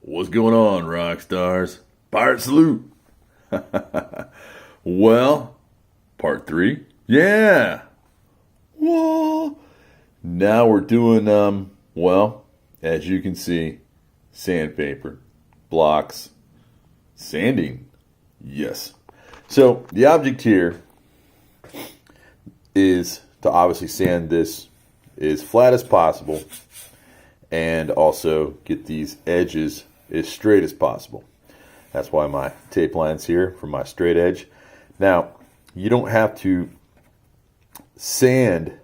What's going on, rock stars? Pirate salute. Well, part 3. Yeah. Whoa. Now we're doing, well, as you can see, sandpaper, blocks, sanding. Yes. So the object here is to obviously sand this as flat as possible and also get these edges as straight as possible. That's why my tape line's here for my straight edge. Now, you don't have to sand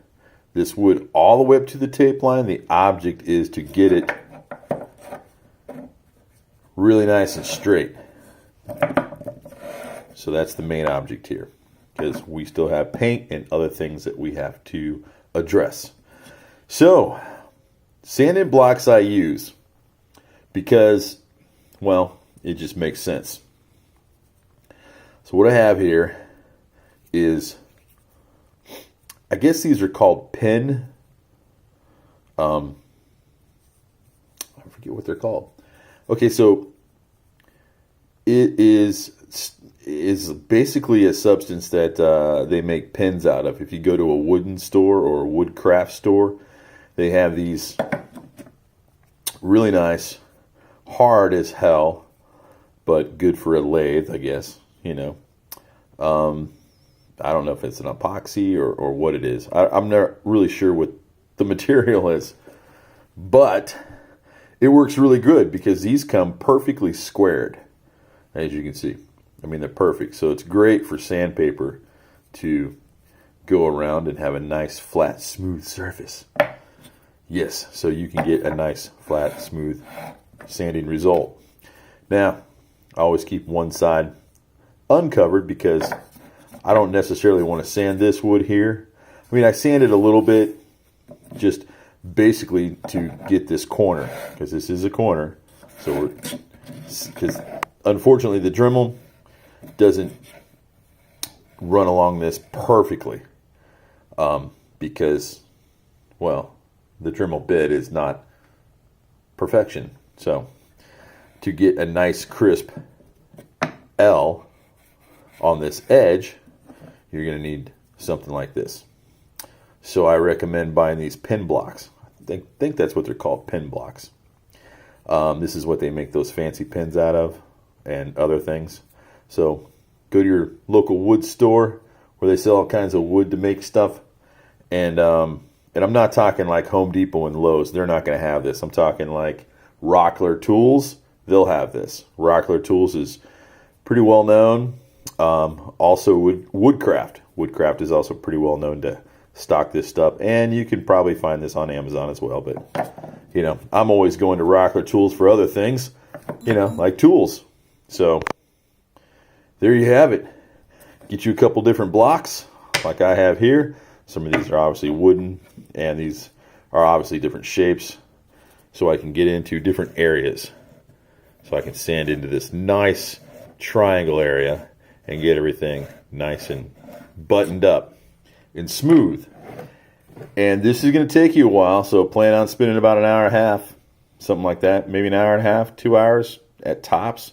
this wood all the way up to the tape line. The object is to get it really nice and straight. So that's the main object here, because we still have paint and other things that we have to address. So, sanding blocks I use because, well, it just makes sense. So what I have here is, I guess these are called pin, I forget what they're called. Okay, so it is basically a substance that they make pins out of. If you go to a wooden store or a woodcraft store, they have these really nice, hard as hell, but good for a lathe, I guess, you know. I don't know if it's an epoxy or what it is. I'm not really sure what the material is, but it works really good because these come perfectly squared, as you can see. I mean, they're perfect. So it's great for sandpaper to go around and have a nice, flat, smooth surface. Yes, so you can get a nice, flat, smooth sanding result. Now, I always keep one side uncovered because I don't necessarily want to sand this wood here. I mean, I sand it a little bit just basically to get this corner, because this is a corner. So because unfortunately the Dremel doesn't run along this perfectly because, well, the Dremel bit is not perfection. So to get a nice crisp L on this edge, you're going to need something like this. So I recommend buying these pin blocks. I think that's what they're called, pin blocks. This is what they make those fancy pins out of and other things. So go to your local wood store where they sell all kinds of wood to make stuff. And I'm not talking like Home Depot and Lowe's. They're not going to have this. I'm talking like Rockler Tools. They'll have this. Rockler Tools is pretty well known. Also Woodcraft. Woodcraft is also pretty well known to stock this stuff. And you can probably find this on Amazon as well. But, you know, I'm always going to Rockler Tools for other things, you know, like tools. So there you have it. Get you a couple different blocks like I have here. Some of these are obviously wooden, and these are obviously different shapes, so I can get into different areas. So I can sand into this nice triangle area and get everything nice and buttoned up and smooth. And this is going to take you a while, so plan on spending about an hour and a half, something like that. Maybe an hour and a half, 2 hours at tops.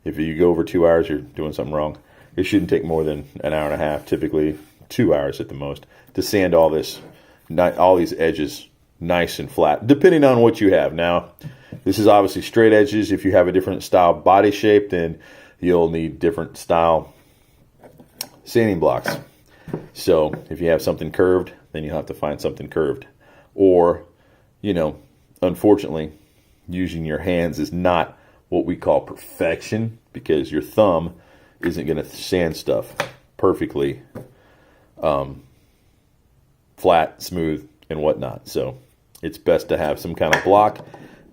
If you go over 2 hours, you're doing something wrong. It shouldn't take more than an hour and a half, typically 2 hours at the most, to sand all these edges nice and flat, depending on what you have. Now, this is obviously straight edges. If you have a different style body shape, then you'll need different style sanding blocks. So if you have something curved, then you'll have to find something curved. Or, you know, unfortunately, using your hands is not what we call perfection, because your thumb isn't going to sand stuff perfectly flat, smooth, and whatnot. So it's best to have some kind of block.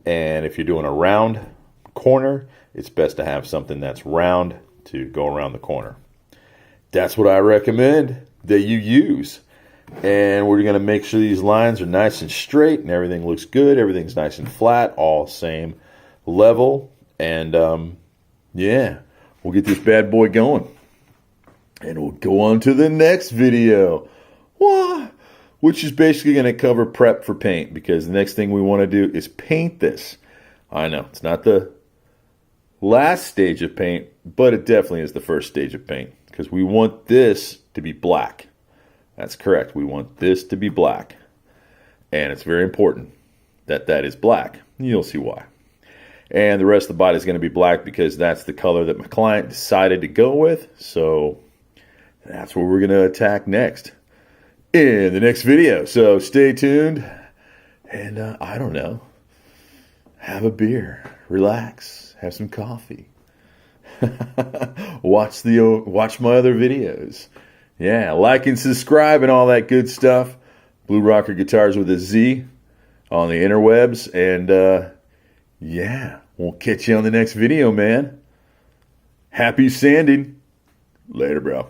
And if you're doing a round corner, it's best to have something that's round to go around the corner. That's what I recommend that you use. And we're going to make sure these lines are nice and straight and everything looks good. Everything's nice and flat, all same level. And yeah, we'll get this bad boy going. And we'll go on to the next video. What? Which is basically going to cover prep for paint, because the next thing we want to do is paint this. I know, it's not the last stage of paint, but it definitely is the first stage of paint because we want this to be black. That's correct. We want this to be black. And it's very important that that is black. You'll see why. And the rest of the body is going to be black because that's the color that my client decided to go with. So that's what we're going to attack next in the next video. So stay tuned and I don't know, have a beer, relax, have some coffee, watch my other videos. Yeah, like and subscribe and all that good stuff. Blue Rocker Guitars with a Z on the interwebs. And yeah, we'll catch you on the next video, man. Happy sanding. Later, bro.